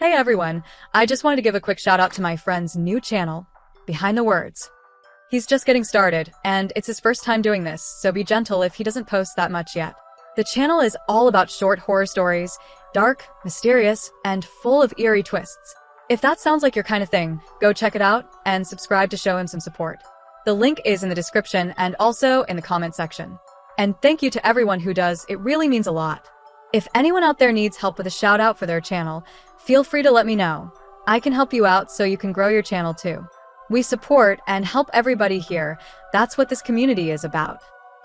Hey everyone, I just wanted to give a quick shout out to my friend's new channel, Behind the Words. He's just getting started, and it's his first time doing this, so be gentle if he doesn't post that much yet. The channel is all about short horror stories, dark, mysterious, and full of eerie twists. If that sounds like your kind of thing, go check it out and subscribe to show him some support. The link is in the description and also in the comment section. And thank you to everyone who does, it really means a lot. If anyone out there needs help with a shout out for their channel, feel free to let me know. I can help you out so you can grow your channel too. We support and help everybody here. That's what this community is about.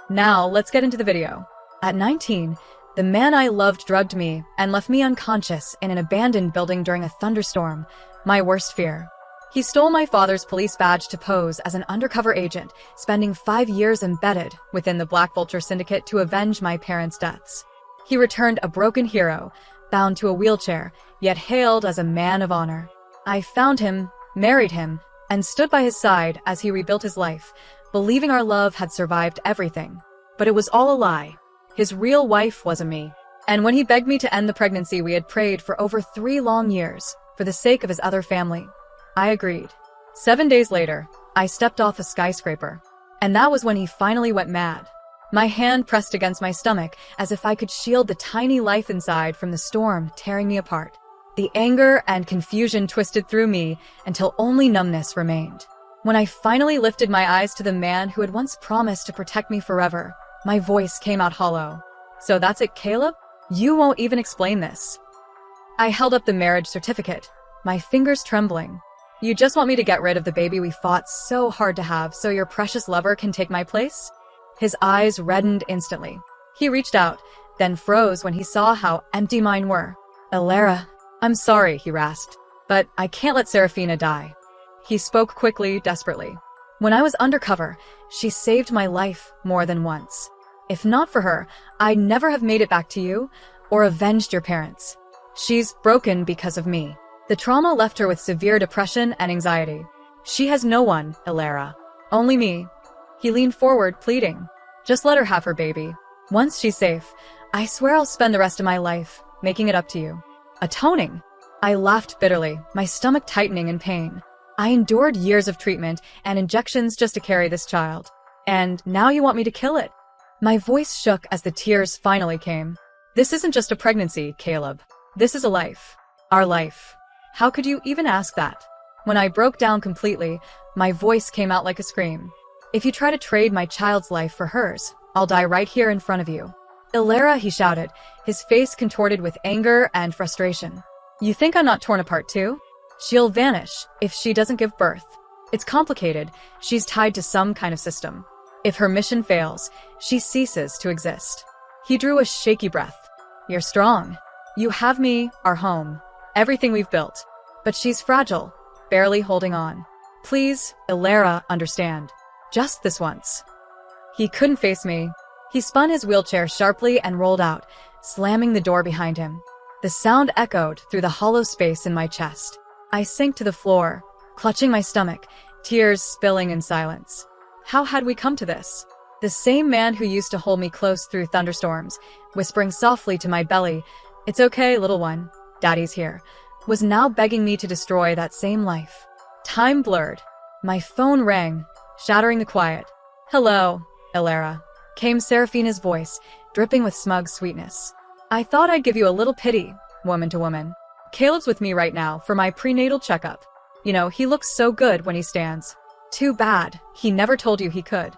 Now, let's get into the video. At 19, the man I loved drugged me and left me unconscious in an abandoned building during a thunderstorm, my worst fear. He stole my father's police badge to pose as an undercover agent, spending 5 years embedded within the Black Vulture Syndicate to avenge my parents' deaths. He returned a broken hero, bound to a wheelchair, yet hailed as a man of honor. I found him, married him, and stood by his side as he rebuilt his life, believing our love had survived everything. But it was all a lie. His real wife wasn't me. And when he begged me to end the pregnancy we had prayed for over 3 long years, for the sake of his other family, I agreed. 7 days later, I stepped off a skyscraper. And that was when he finally went mad. My hand pressed against my stomach as if I could shield the tiny life inside from the storm tearing me apart. The anger and confusion twisted through me until only numbness remained. When I finally lifted my eyes to the man who had once promised to protect me forever, my voice came out hollow. "So that's it, Caleb? You won't even explain this." I held up the marriage certificate, my fingers trembling. "You just want me to get rid of the baby we fought so hard to have so your precious lover can take my place?" His eyes reddened instantly. He reached out, then froze when he saw how empty mine were. "Elara, I'm sorry," he rasped, "but I can't let Serafina die." He spoke quickly, desperately. "When I was undercover, she saved my life more than once. If not for her, I'd never have made it back to you or avenged your parents. She's broken because of me." The trauma left her with severe depression and anxiety. "She has no one, Elara. Only me." He leaned forward, pleading. "Just let her have her baby. Once she's safe, I swear I'll spend the rest of my life making it up to you." Atoning? I laughed bitterly, my stomach tightening in pain. I endured years of treatment and injections just to carry this child. And now you want me to kill it? My voice shook as the tears finally came. "This isn't just a pregnancy, Caleb. This is a life. Our life. How could you even ask that?" When I broke down completely, my voice came out like a scream. "If you try to trade my child's life for hers, I'll die right here in front of you." "Elara," he shouted, his face contorted with anger and frustration. "You think I'm not torn apart too? She'll vanish if she doesn't give birth. It's complicated. She's tied to some kind of system. If her mission fails, she ceases to exist." He drew a shaky breath. "You're strong. You have me, our home, everything we've built. But she's fragile, barely holding on. Please, Elara, understand. Just this once." He couldn't face me. He spun his wheelchair sharply and rolled out, slamming the door behind him. The sound echoed through the hollow space in my chest. I sank to the floor, clutching my stomach, tears spilling in silence. How had we come to this? The same man who used to hold me close through thunderstorms, whispering softly to my belly, "It's okay, little one, Daddy's here," was now begging me to destroy that same life. Time blurred. My phone rang, shattering the quiet. "Hello, Elara," came Serafina's voice, dripping with smug sweetness. "I thought I'd give you a little pity, woman to woman. Caleb's with me right now for my prenatal checkup. You know, he looks so good when he stands. Too bad he never told you he could."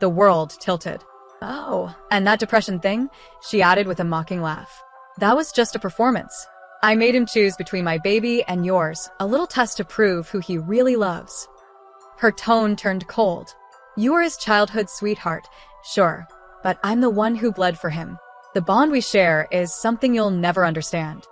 The world tilted. "Oh, and that depression thing?" she added with a mocking laugh. "That was just a performance. I made him choose between my baby and yours, a little test to prove who he really loves." Her tone turned cold. "You are his childhood sweetheart, sure, but I'm the one who bled for him. The bond we share is something you'll never understand."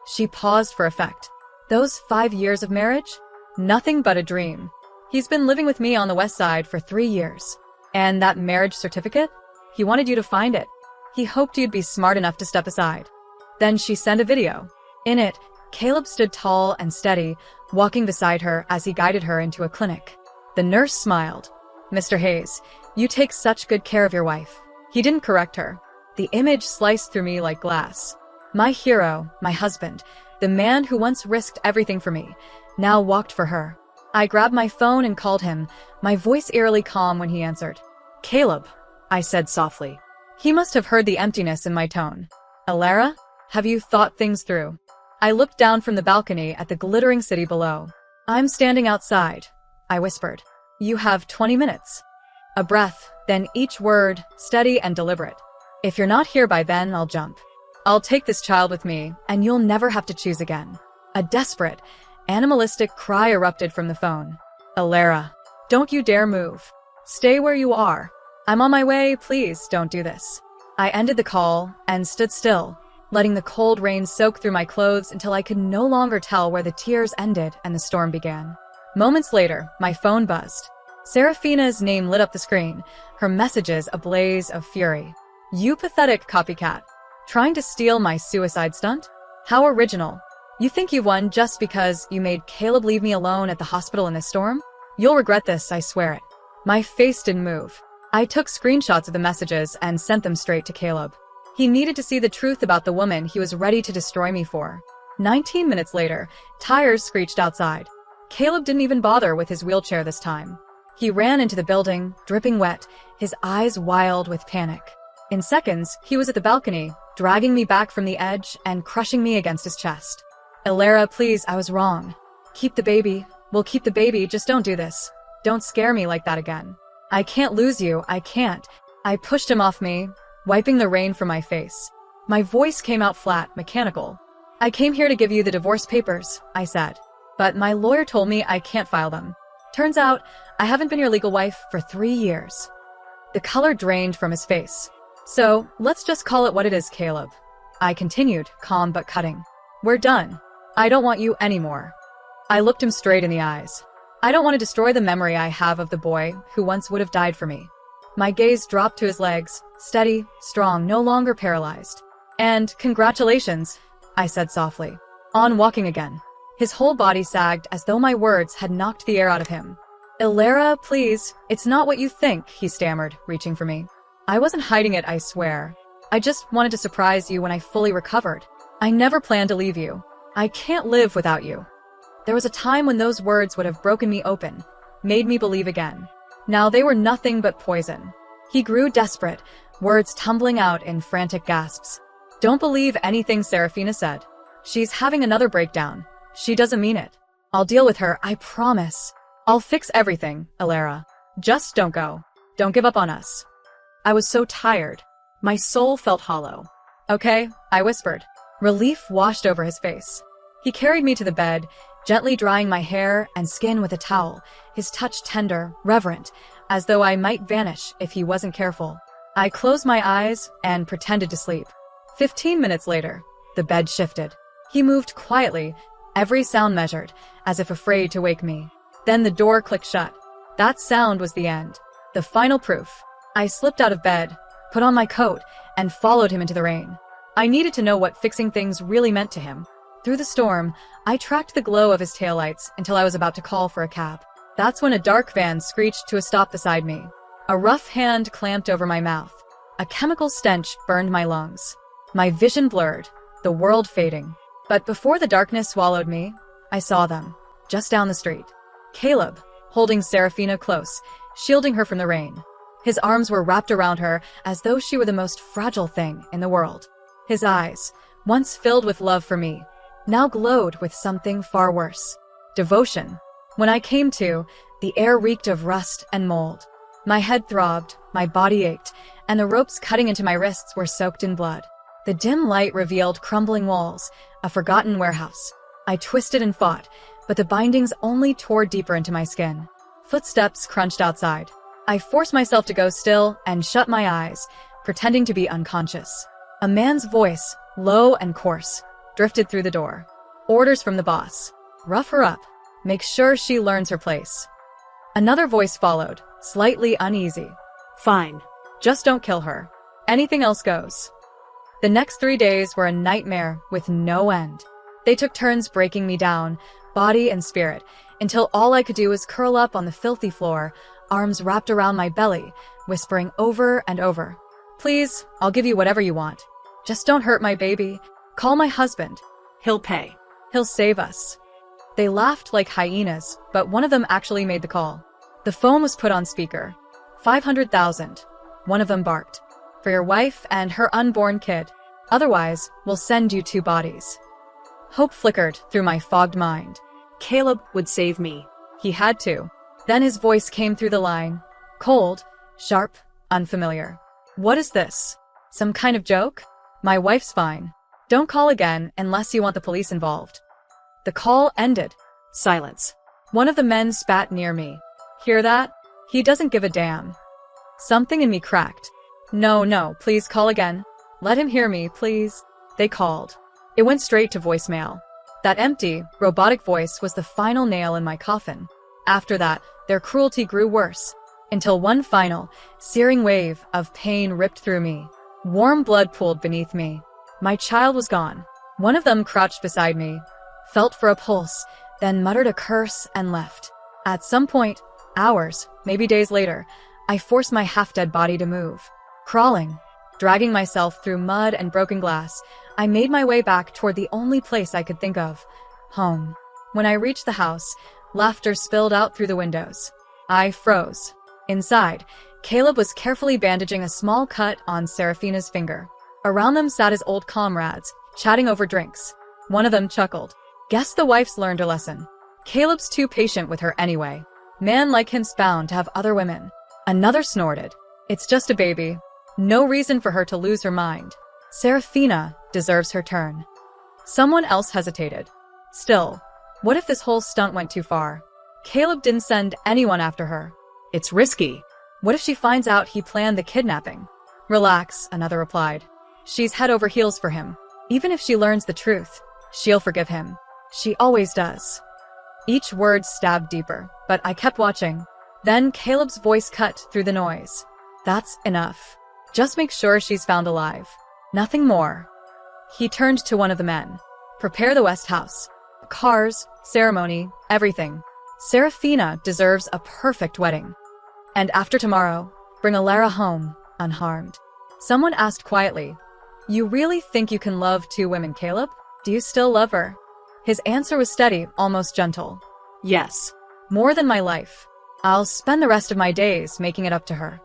She paused for effect. "Those 5 years of marriage? Nothing but a dream. He's been living with me on the west side for 3 years. And that marriage certificate? He wanted you to find it. He hoped you'd be smart enough to step aside." Then she sent a video. In it, Caleb stood tall and steady, walking beside her as he guided her into a clinic. The nurse smiled. "Mr. Hayes, you take such good care of your wife." He didn't correct her. The image sliced through me like glass. My hero, my husband, the man who once risked everything for me, now walked for her. I grabbed my phone and called him, my voice eerily calm when he answered. "Caleb," I said softly. He must have heard the emptiness in my tone. "Alara, have you thought things through?" I looked down from the balcony at the glittering city below. "I'm standing outside," I whispered. "You have 20 minutes. A breath, then each word, steady and deliberate. "If you're not here by then, I'll jump. I'll take this child with me, and you'll never have to choose again." A desperate, animalistic cry erupted from the phone. "Alara, don't you dare move. Stay where you are. I'm on my way, please don't do this." I ended the call and stood still, letting the cold rain soak through my clothes until I could no longer tell where the tears ended and the storm began. Moments later, my phone buzzed. Serafina's name lit up the screen, her messages a blaze of fury. "You pathetic copycat. Trying to steal my suicide stunt? How original. You think you've won just because you made Caleb leave me alone at the hospital in the storm? You'll regret this, I swear it." My face didn't move. I took screenshots of the messages and sent them straight to Caleb. He needed to see the truth about the woman he was ready to destroy me for. 19 minutes later, tires screeched outside. Caleb didn't even bother with his wheelchair this time. He ran into the building, dripping wet, his eyes wild with panic. In seconds, he was at the balcony, dragging me back from the edge and crushing me against his chest. "Alara, please, I was wrong. Keep the baby. We'll keep the baby, just don't do this. Don't scare me like that again. I can't lose you, I can't." I pushed him off me, wiping the rain from my face. My voice came out flat, mechanical. "I came here to give you the divorce papers," I said. "But my lawyer told me I can't file them. Turns out, I haven't been your legal wife for 3 years." The color drained from his face. "So, let's just call it what it is, Caleb." I continued, calm but cutting. "We're done. I don't want you anymore." I looked him straight in the eyes. I don't want to destroy the memory I have of the boy who once would have died for me. My gaze dropped to his legs, steady, strong, no longer paralyzed. "And congratulations," I said softly. "On walking again." His whole body sagged as though my words had knocked the air out of him. "Alara, please, it's not what you think," he stammered, reaching for me. I wasn't hiding it, I swear. I just wanted to surprise you when I fully recovered. I never planned to leave you. I can't live without you. There was a time when those words would have broken me open, made me believe again. Now they were nothing but poison. He grew desperate, words tumbling out in frantic gasps. "Don't believe anything Serafina said. She's having another breakdown. She doesn't mean it. I'll deal with her, I promise. I'll fix everything, Alara. Just don't go. Don't give up on us." I was so tired. My soul felt hollow. "Okay," I whispered. Relief washed over his face. He carried me to the bed, gently drying my hair and skin with a towel, his touch tender, reverent, as though I might vanish if he wasn't careful. I closed my eyes and pretended to sleep. 15 minutes later, the bed shifted. He moved quietly, every sound measured, as if afraid to wake me. Then the door clicked shut. That sound was the end. The final proof. I slipped out of bed, put on my coat, and followed him into the rain. I needed to know what fixing things really meant to him. Through the storm, I tracked the glow of his taillights until I was about to call for a cab. That's when a dark van screeched to a stop beside me. A rough hand clamped over my mouth. A chemical stench burned my lungs. My vision blurred, the world fading. But before the darkness swallowed me, I saw them, just down the street. Caleb, holding Serafina close, shielding her from the rain. His arms were wrapped around her as though she were the most fragile thing in the world. His eyes, once filled with love for me, now glowed with something far worse. Devotion. When I came to, the air reeked of rust and mold. My head throbbed, my body ached, and the ropes cutting into my wrists were soaked in blood. The dim light revealed crumbling walls, a forgotten warehouse. I twisted and fought, but the bindings only tore deeper into my skin. Footsteps crunched outside. I forced myself to go still and shut my eyes, pretending to be unconscious. A man's voice, low and coarse, drifted through the door. Orders from the boss. Rough her up. Make sure she learns her place. Another voice followed, slightly uneasy. Fine. Just don't kill her. Anything else goes. The next 3 days were a nightmare with no end. They took turns breaking me down, body and spirit, until all I could do was curl up on the filthy floor, arms wrapped around my belly, whispering over and over. Please, I'll give you whatever you want. Just don't hurt my baby. Call my husband. He'll pay. He'll save us. They laughed like hyenas, but one of them actually made the call. The phone was put on speaker. 500,000. One of them barked. For your wife and her unborn kid. Otherwise, we'll send you 2 bodies. Hope flickered through my fogged mind. Caleb would save me. He had to. Then his voice came through the line. Cold, sharp, unfamiliar. What is this? Some kind of joke? My wife's fine. Don't call again unless you want the police involved. The call ended. Silence. One of the men spat near me. Hear that? He doesn't give a damn. Something in me cracked. No, please call again. Let him hear me, please. They called. It went straight to voicemail. That empty, robotic voice was the final nail in my coffin. After that, their cruelty grew worse, until one final, searing wave of pain ripped through me. Warm blood pooled beneath me. My child was gone. One of them crouched beside me, felt for a pulse, then muttered a curse and left. At some point, hours, maybe days later, I forced my half-dead body to move. Crawling, dragging myself through mud and broken glass, I made my way back toward the only place I could think of, home. When I reached the house, laughter spilled out through the windows. I froze. Inside, Caleb was carefully bandaging a small cut on Seraphina's finger. Around them sat his old comrades, chatting over drinks. One of them chuckled. Guess the wife's learned a lesson. Caleb's too patient with her anyway. Man like him's bound to have other women. Another snorted. It's just a baby. No reason for her to lose her mind. Seraphina deserves her turn. Someone else hesitated. Still, what if this whole stunt went too far? Caleb didn't send anyone after her. It's risky. What if she finds out he planned the kidnapping? Relax, another replied. She's head over heels for him. Even if she learns the truth, she'll forgive him. She always does. Each word stabbed deeper, but I kept watching. Then Caleb's voice cut through the noise. That's enough. Just make sure she's found alive. Nothing more. He turned to one of the men. Prepare the West House. Cars, ceremony, everything. Seraphina deserves a perfect wedding. And after tomorrow, bring Alara home, unharmed. Someone asked quietly, You really think you can love 2 women, Caleb? Do you still love her? His answer was steady, almost gentle. Yes. More than my life. I'll spend the rest of my days making it up to her.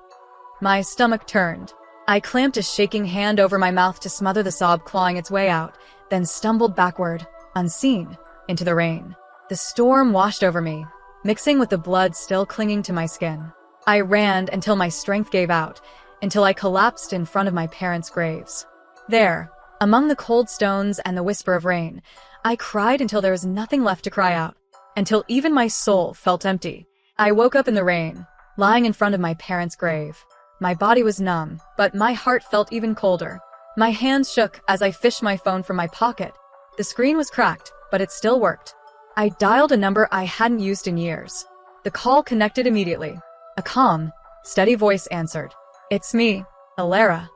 My stomach turned. I clamped a shaking hand over my mouth to smother the sob clawing its way out, then stumbled backward, unseen, into the rain. The storm washed over me, mixing with the blood still clinging to my skin. I ran until my strength gave out, until I collapsed in front of my parents' graves. There, among the cold stones and the whisper of rain, I cried until there was nothing left to cry out, until even my soul felt empty. I woke up in the rain, lying in front of my parents' grave. My body was numb, but my heart felt even colder. My hands shook as I fished my phone from my pocket. The screen was cracked, but it still worked. I dialed a number I hadn't used in years. The call connected immediately. A calm, steady voice answered. It's me, Alara.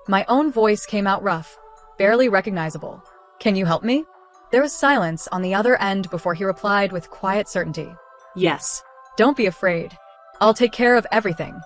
My own voice came out rough, barely recognizable. Can you help me? There was silence on the other end before he replied with quiet certainty. Yes. Don't be afraid. I'll take care of everything.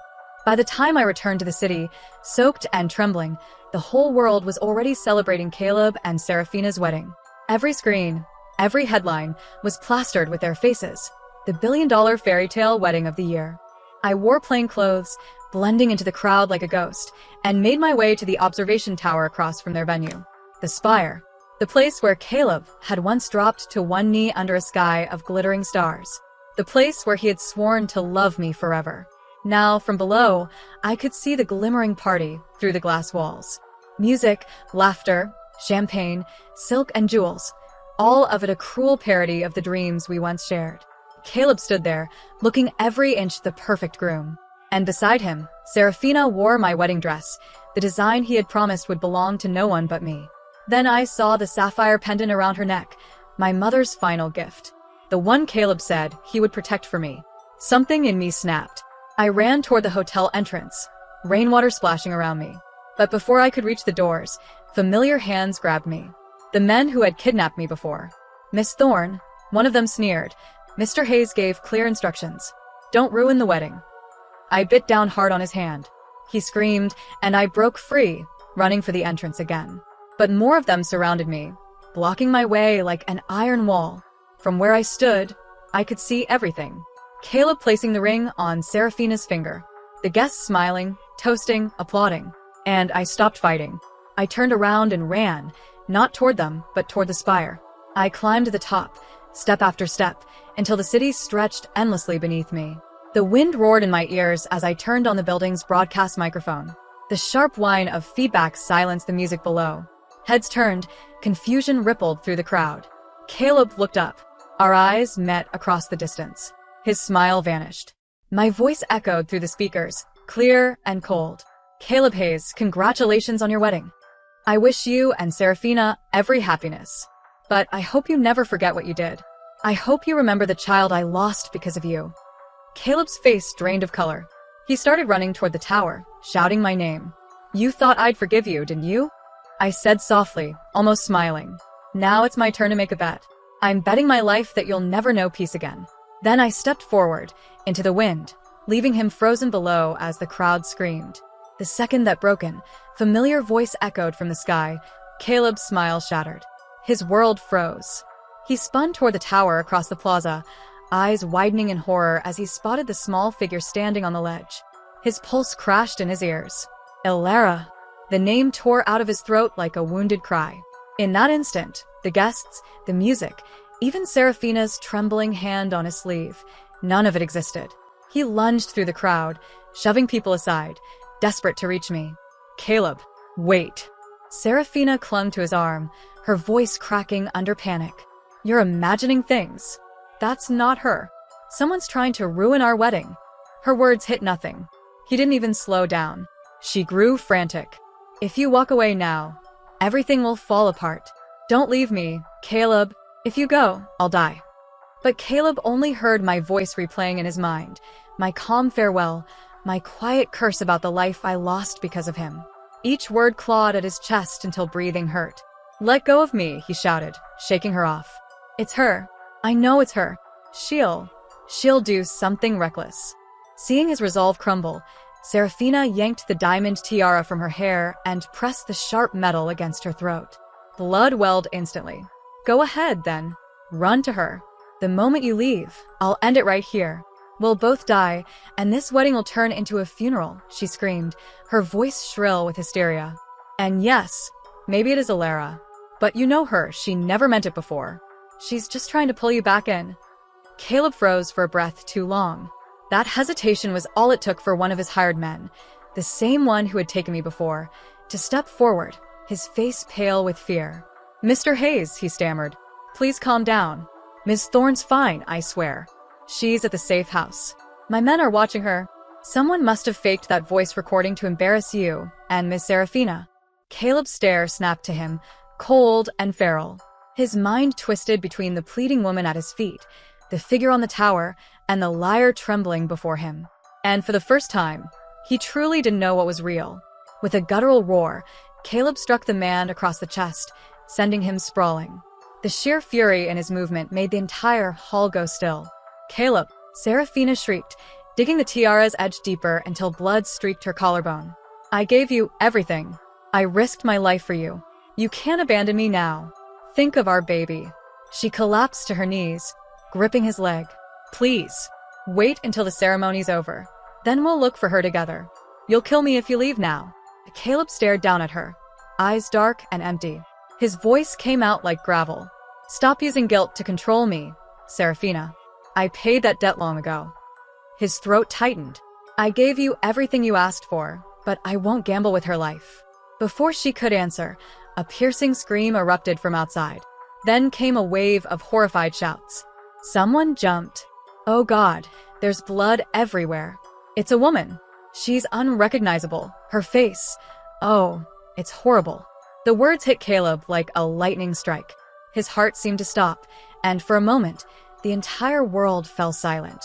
By the time I returned to the city, soaked and trembling, the whole world was already celebrating Caleb and Seraphina's wedding. Every screen, every headline was plastered with their faces. The billion-dollar fairy tale wedding of the year. I wore plain clothes, blending into the crowd like a ghost, and made my way to the observation tower across from their venue. The Spire. The place where Caleb had once dropped to one knee under a sky of glittering stars. The place where he had sworn to love me forever. Now, from below, I could see the glimmering party through the glass walls. Music, laughter, champagne, silk and jewels, all of it a cruel parody of the dreams we once shared. Caleb stood there, looking every inch the perfect groom. And beside him, Seraphina wore my wedding dress, the design he had promised would belong to no one but me. Then I saw the sapphire pendant around her neck, my mother's final gift. The one Caleb said he would protect for me. Something in me snapped. I ran toward the hotel entrance, rainwater splashing around me. But before I could reach the doors, familiar hands grabbed me. The men who had kidnapped me before. Miss Thorne, one of them sneered. Mr. Hayes gave clear instructions. Don't ruin the wedding. I bit down hard on his hand. He screamed, and I broke free, running for the entrance again. but more of them surrounded me, blocking my way like an iron wall. From where I stood, I could see everything. Caleb placing the ring on Seraphina's finger, the guests smiling, toasting, applauding, and I stopped fighting. I turned around and ran, not toward them, but toward the spire. I climbed to the top, step after step, until the city stretched endlessly beneath me. The wind roared in my ears as I turned on the building's broadcast microphone. The sharp whine of feedback silenced the music below. Heads turned, confusion rippled through the crowd. Caleb looked up. Our eyes met across the distance. His smile vanished. My voice echoed through the speakers, clear and cold. Caleb Hayes, congratulations on your wedding. I wish you and Seraphina every happiness. But I hope you never forget what you did. I hope you remember the child I lost because of you. Caleb's face drained of color. He started running toward the tower, shouting my name. You thought I'd forgive you, didn't you? I said softly, almost smiling. Now it's my turn to make a bet. I'm betting my life that you'll never know peace again. Then I stepped forward, into the wind, leaving him frozen below as the crowd screamed. The second that broken, familiar voice echoed from the sky. Caleb's smile shattered. His world froze. He spun toward the tower across the plaza, eyes widening in horror as he spotted the small figure standing on the ledge. His pulse crashed in his ears. Elara. The name tore out of his throat like a wounded cry. In that instant, the guests, the music, even Seraphina's trembling hand on his sleeve, none of it existed. He lunged through the crowd, shoving people aside, desperate to reach me. Caleb, wait. Seraphina clung to his arm, her voice cracking under panic. You're imagining things. That's not her. Someone's trying to ruin our wedding. Her words hit nothing. He didn't even slow down. She grew frantic. If you walk away now, everything will fall apart. Don't leave me, Caleb. If you go, I'll die. But Caleb only heard my voice replaying in his mind, my calm farewell, my quiet curse about the life I lost because of him. Each word clawed at his chest until breathing hurt. Let go of me, he shouted, shaking her off. It's her. I know it's her. She'll do something reckless. Seeing his resolve crumble, Seraphina yanked the diamond tiara from her hair and pressed the sharp metal against her throat. Blood welled instantly. Go ahead, then. Run to her. The moment you leave, I'll end it right here. We'll both die, and this wedding will turn into a funeral, she screamed, her voice shrill with hysteria. And yes, maybe it is Elara. But you know her, she never meant it before. She's just trying to pull you back in. Caleb froze for a breath too long. That hesitation was all it took for one of his hired men, the same one who had taken me before, to step forward, his face pale with fear. Mr. Hayes, he stammered. Please calm down. Miss Thorne's fine, I swear. She's at the safe house. My men are watching her. Someone must have faked that voice recording to embarrass you and Miss Seraphina. Caleb's stare snapped to him, cold and feral. His mind twisted between the pleading woman at his feet, the figure on the tower, and the liar trembling before him. And for the first time, he truly didn't know what was real. With a guttural roar, Caleb struck the man across the chest, sending him sprawling. The sheer fury in his movement made the entire hall go still. Caleb, Seraphina shrieked, digging the tiara's edge deeper until blood streaked her collarbone. I gave you everything. I risked my life for you. You can't abandon me now. Think of our baby. She collapsed to her knees, gripping his leg. Please, wait until the ceremony's over. Then we'll look for her together. You'll kill me if you leave now. Caleb stared down at her, eyes dark and empty. His voice came out like gravel. Stop using guilt to control me, Seraphina. I paid that debt long ago. His throat tightened. I gave you everything you asked for, but I won't gamble with her life. Before she could answer, a piercing scream erupted from outside. Then came a wave of horrified shouts. Someone jumped. Oh God, there's blood everywhere. It's a woman. She's unrecognizable. Her face. Oh, it's horrible. The words hit Caleb like a lightning strike. His heart seemed to stop, and for a moment, the entire world fell silent.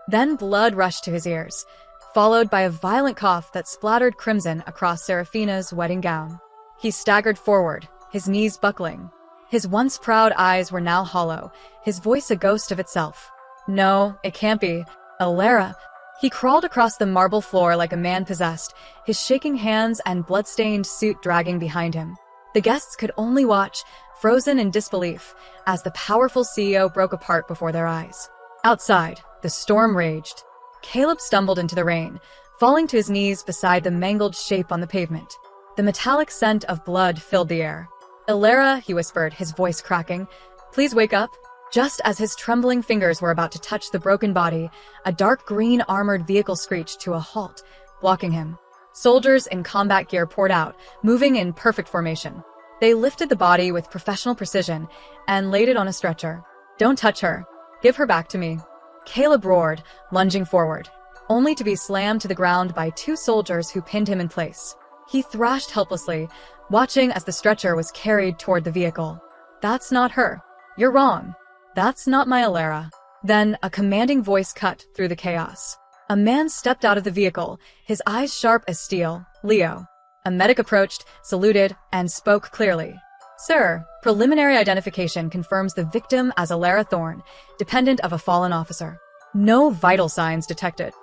Then blood rushed to his ears, followed by a violent cough that splattered crimson across Seraphina's wedding gown. He staggered forward, his knees buckling. His once proud eyes were now hollow, his voice a ghost of itself. No, it can't be. Elara. He crawled across the marble floor like a man possessed, his shaking hands and blood-stained suit dragging behind him. The guests could only watch, frozen in disbelief, as the powerful CEO broke apart before their eyes. Outside, the storm raged. Caleb stumbled into the rain, falling to his knees beside the mangled shape on the pavement. The metallic scent of blood filled the air. "Alara," he whispered, his voice cracking, "please wake up." Just as his trembling fingers were about to touch the broken body, a dark green armored vehicle screeched to a halt, blocking him. Soldiers in combat gear poured out, moving in perfect formation. They lifted the body with professional precision and laid it on a stretcher. "Don't touch her. Give her back to me." Caleb roared, lunging forward, only to be slammed to the ground by two soldiers who pinned him in place. He thrashed helplessly, watching as the stretcher was carried toward the vehicle. "That's not her. You're wrong. That's not my Alara." Then a commanding voice cut through the chaos. A man stepped out of the vehicle, his eyes sharp as steel. "Leo." A medic approached, saluted, and spoke clearly. "Sir, preliminary identification confirms the victim as Alara Thorne, dependent of a fallen officer. No vital signs detected."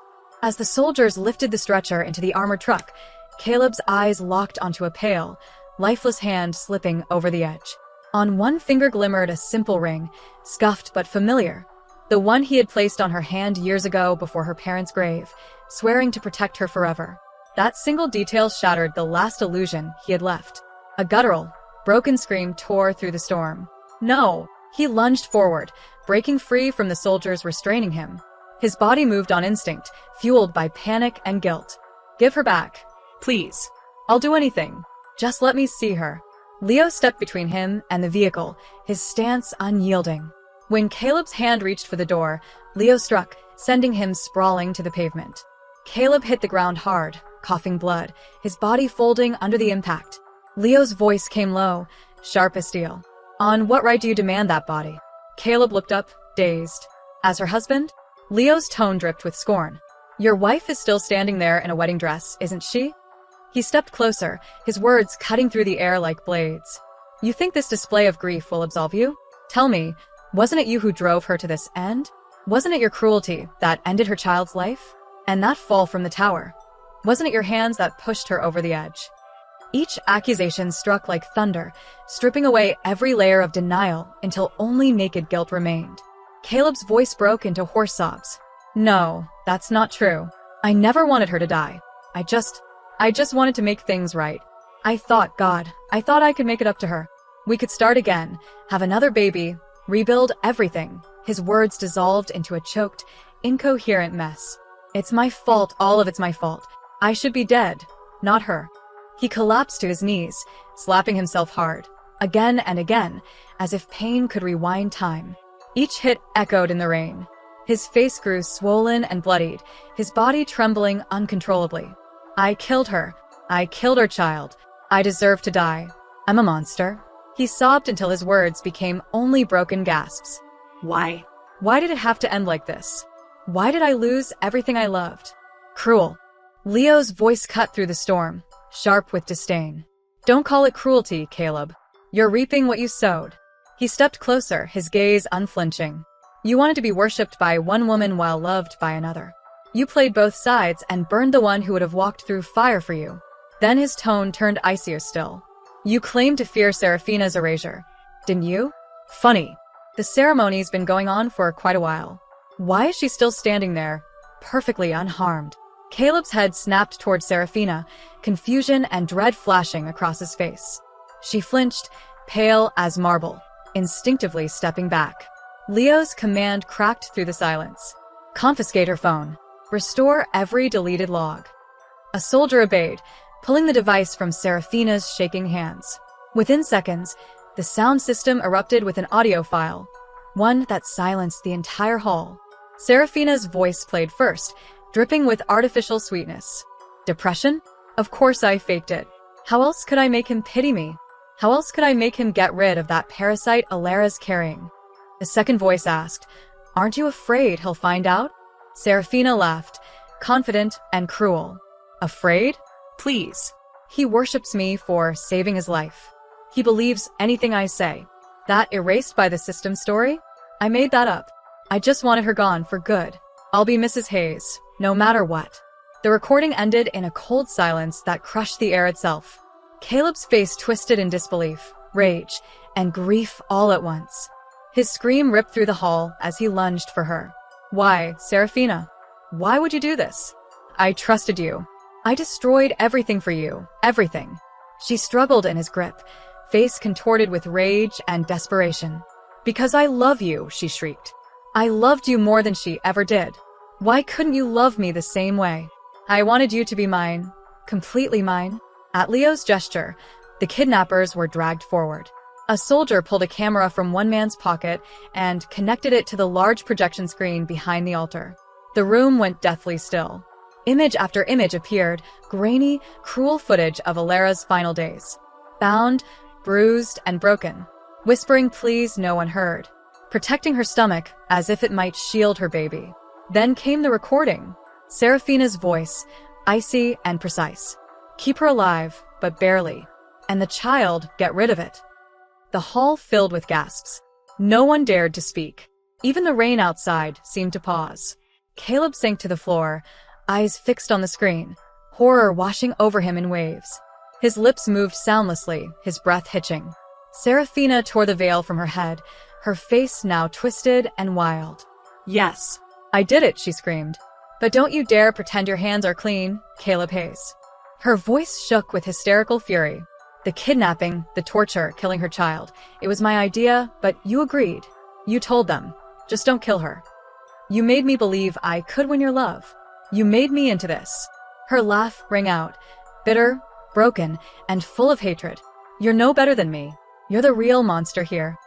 As the soldiers lifted the stretcher into the armored truck, Caleb's eyes locked onto a pale, lifeless hand slipping over the edge. On one finger glimmered a simple ring, scuffed but familiar, the one he had placed on her hand years ago before her parents' grave, swearing to protect her forever. That single detail shattered the last illusion he had left. A guttural, broken scream tore through the storm. "No!" He lunged forward, breaking free from the soldiers restraining him. His body moved on instinct, fueled by panic and guilt. "Give her back. Please. I'll do anything. Just let me see her." Leo stepped between him and the vehicle, his stance unyielding. When Caleb's hand reached for the door, Leo struck, sending him sprawling to the pavement. Caleb hit the ground hard, coughing blood, his body folding under the impact. Leo's voice came low, sharp as steel. "On what right do you demand that body?" Caleb looked up, dazed. "As her husband?" Leo's tone dripped with scorn. "Your wife is still standing there in a wedding dress, isn't she?" He stepped closer, his words cutting through the air like blades. "You think this display of grief will absolve you? Tell me, wasn't it you who drove her to this end? Wasn't it your cruelty that ended her child's life? And that fall from the tower? Wasn't it your hands that pushed her over the edge?" Each accusation struck like thunder, stripping away every layer of denial until only naked guilt remained. Caleb's voice broke into hoarse sobs. "No, that's not true. I never wanted her to die. I just wanted to make things right. I thought I could make it up to her. We could start again, have another baby, rebuild everything." His words dissolved into a choked, incoherent mess. "It's my fault, all of it's my fault. I should be dead, not her." He collapsed to his knees, slapping himself hard, again and again, as if pain could rewind time. Each hit echoed in the rain. His face grew swollen and bloodied, his body trembling uncontrollably. I killed her, child. I deserve to die. I'm a monster." He sobbed until his words became only broken gasps. Why? Why did it have to end like this? Why did I lose everything I loved? Cruel. Leo's voice cut through the storm, sharp with disdain. "Don't call it cruelty, Caleb. You're reaping what you sowed." He stepped closer, his gaze unflinching. "You wanted to be worshipped by one woman while loved by another. You played both sides and burned the one who would have walked through fire for you." Then his tone turned icier still. "You claimed to fear Seraphina's erasure, didn't you? Funny. The ceremony's been going on for quite a while. Why is she still standing there, perfectly unharmed?" Caleb's head snapped toward Seraphina, confusion and dread flashing across his face. She flinched, pale as marble, instinctively stepping back. Leo's command cracked through the silence. "Confiscate her phone. Restore every deleted log." A soldier obeyed, pulling the device from Seraphina's shaking hands. Within seconds, the sound system erupted with an audio file, one that silenced the entire hall. Seraphina's voice played first, dripping with artificial sweetness. "Depression? Of course I faked it. How else could I make him pity me? How else could I make him get rid of that parasite Alara's carrying?" The second voice asked, "Aren't you afraid he'll find out?" Seraphina laughed, confident and cruel. "Afraid? Please. He worships me for saving his life. He believes anything I say. That erased by the system story? I made that up. I just wanted her gone for good. I'll be Mrs. Hayes, no matter what." The recording ended in a cold silence that crushed the air itself. Caleb's face twisted in disbelief, rage, and grief all at once. His scream ripped through the hall as he lunged for her. Why, Seraphina? Why would you do this? I trusted you. I destroyed everything for you, everything. She struggled in his grip, face contorted with rage and desperation. Because I love you, she shrieked. I loved you more than she ever did. Why couldn't you love me the same way? I wanted you to be mine, completely mine. At Leo's gesture, the kidnappers were dragged forward. A soldier pulled a camera from one man's pocket and connected it to the large projection screen behind the altar. The room went deathly still. Image after image appeared, grainy, cruel footage of Alara's final days. Bound, bruised, and broken. Whispering pleas no one heard. Protecting her stomach as if it might shield her baby. Then came the recording. Seraphina's voice, icy and precise. Keep her alive, but barely. And the child, get rid of it. The hall filled with gasps. No one dared to speak. Even the rain outside seemed to pause. Caleb sank to the floor, eyes fixed on the screen, horror washing over him in waves. His lips moved soundlessly, his breath hitching. Seraphina tore the veil from her head, her face now twisted and wild. Yes. I did it, she screamed. But don't you dare pretend your hands are clean, Caleb Hayes. Her voice shook with hysterical fury. The kidnapping, the torture, killing her child. It was my idea, but you agreed. You told them. Just don't kill her. You made me believe I could win your love. You made me into this. Her laugh rang out, bitter, broken, and full of hatred. You're no better than me. You're the real monster here.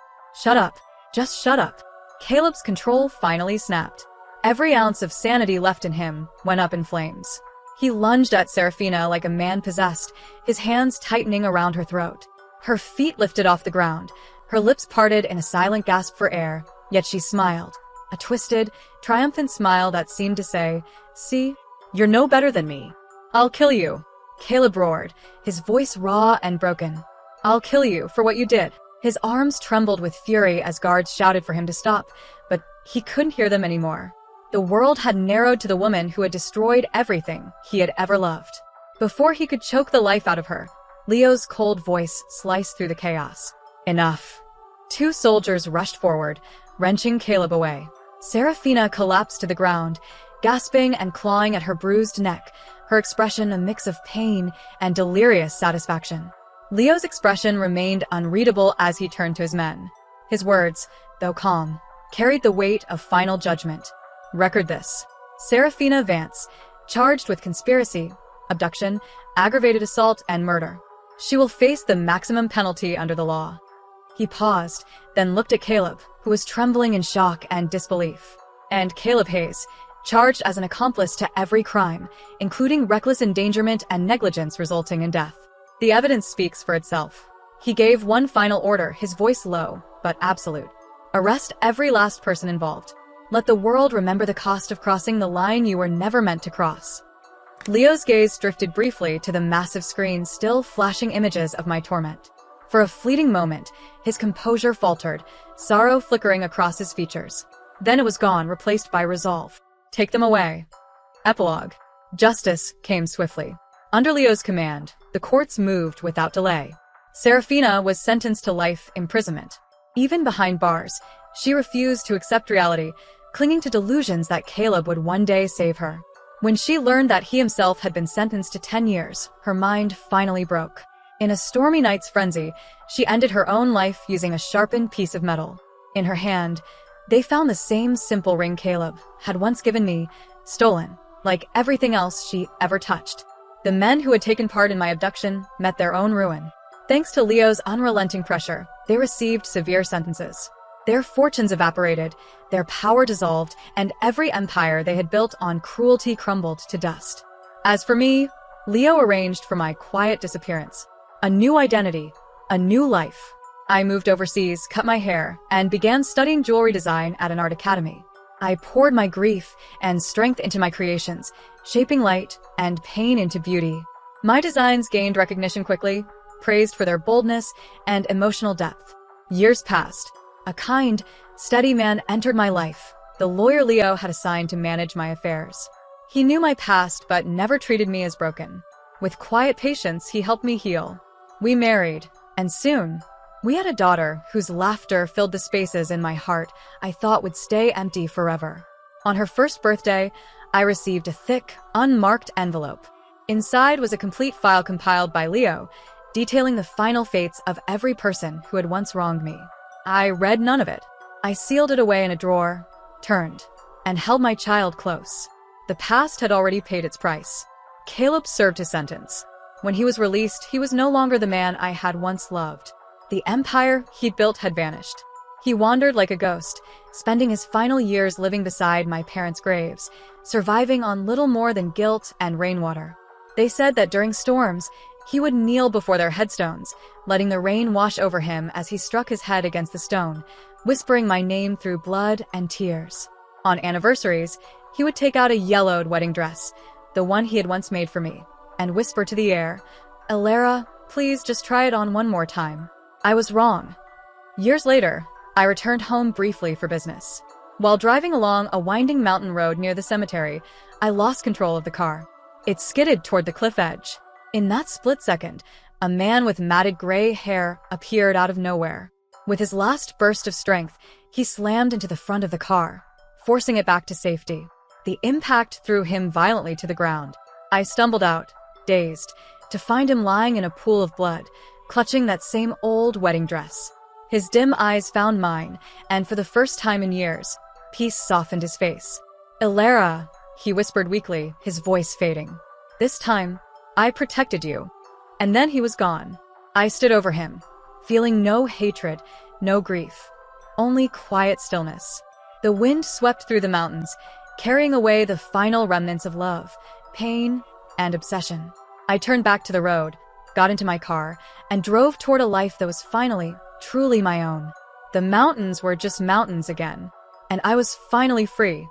Shut up. Just shut up. Caleb's control finally snapped. Every ounce of sanity left in him went up in flames. He lunged at Seraphina like a man possessed, his hands tightening around her throat. Her feet lifted off the ground, her lips parted in a silent gasp for air, yet she smiled. A twisted, triumphant smile that seemed to say, see, you're no better than me. I'll kill you. Caleb roared, his voice raw and broken. I'll kill you for what you did. His arms trembled with fury as guards shouted for him to stop, but he couldn't hear them anymore. The world had narrowed to the woman who had destroyed everything he had ever loved. Before he could choke the life out of her, Leo's cold voice sliced through the chaos. Enough. Two soldiers rushed forward, wrenching Caleb away. Seraphina collapsed to the ground, gasping and clawing at her bruised neck, her expression a mix of pain and delirious satisfaction. Leo's expression remained unreadable as he turned to his men. His words, though calm, carried the weight of final judgment. Record this. Seraphina Vance, charged with conspiracy, abduction, aggravated assault, and murder. She will face the maximum penalty under the law. He paused, then looked at Caleb, who was trembling in shock and disbelief. And Caleb Hayes, charged as an accomplice to every crime, including reckless endangerment and negligence resulting in death. The evidence speaks for itself. He gave one final order, his voice low, but absolute. Arrest every last person involved. Let the world remember the cost of crossing the line you were never meant to cross. Leo's gaze drifted briefly to the massive screen still flashing images of my torment. For a fleeting moment, his composure faltered, sorrow flickering across his features. Then it was gone, replaced by resolve. Take them away. Epilogue. Justice came swiftly. Under Leo's command, the courts moved without delay. Seraphina was sentenced to life imprisonment. Even behind bars, she refused to accept reality, clinging to delusions that Caleb would one day save her. When she learned that he himself had been sentenced to 10 years, her mind finally broke. In a stormy night's frenzy, she ended her own life using a sharpened piece of metal. In her hand, they found the same simple ring Caleb had once given me, stolen, like everything else she ever touched. The men who had taken part in my abduction met their own ruin. Thanks to Leo's unrelenting pressure, they received severe sentences. Their fortunes evaporated, their power dissolved, and every empire they had built on cruelty crumbled to dust. As for me, Leo arranged for my quiet disappearance. A new identity, a new life. I moved overseas, cut my hair, and began studying jewelry design at an art academy. I poured my grief and strength into my creations, shaping light and pain into beauty. My designs gained recognition quickly, praised for their boldness and emotional depth. Years passed. A kind, steady man entered my life, the lawyer Leo had assigned to manage my affairs. He knew my past but never treated me as broken. With quiet patience, he helped me heal. We married, and soon, we had a daughter whose laughter filled the spaces in my heart I thought would stay empty forever. On her first birthday, I received a thick, unmarked envelope. Inside was a complete file compiled by Leo, detailing the final fates of every person who had once wronged me. I read none of it. I sealed it away in a drawer, turned, and held my child close. The past had already paid its price. Caleb served his sentence. When he was released, he was no longer the man I had once loved. The empire he'd built had vanished. He wandered like a ghost, spending his final years living beside my parents' graves, surviving on little more than guilt and rainwater. They said that during storms, he would kneel before their headstones, letting the rain wash over him as he struck his head against the stone, whispering my name through blood and tears. On anniversaries, he would take out a yellowed wedding dress, the one he had once made for me, and whisper to the air, "Elara, please just try it on one more time." I was wrong. Years later, I returned home briefly for business. While driving along a winding mountain road near the cemetery, I lost control of the car. It skidded toward the cliff edge. In that split second, a man with matted gray hair appeared out of nowhere. With his last burst of strength, he slammed into the front of the car, forcing it back to safety. The impact threw him violently to the ground. I stumbled out, dazed, to find him lying in a pool of blood, clutching that same old wedding dress. His dim eyes found mine, and for the first time in years, peace softened his face. "Elara," he whispered weakly, his voice fading. "This time, I protected you." And then he was gone. I stood over him, feeling no hatred, no grief, only quiet stillness. The wind swept through the mountains, carrying away the final remnants of love, pain, and obsession. I turned back to the road, got into my car, and drove toward a life that was finally, truly my own. The mountains were just mountains again, and I was finally free.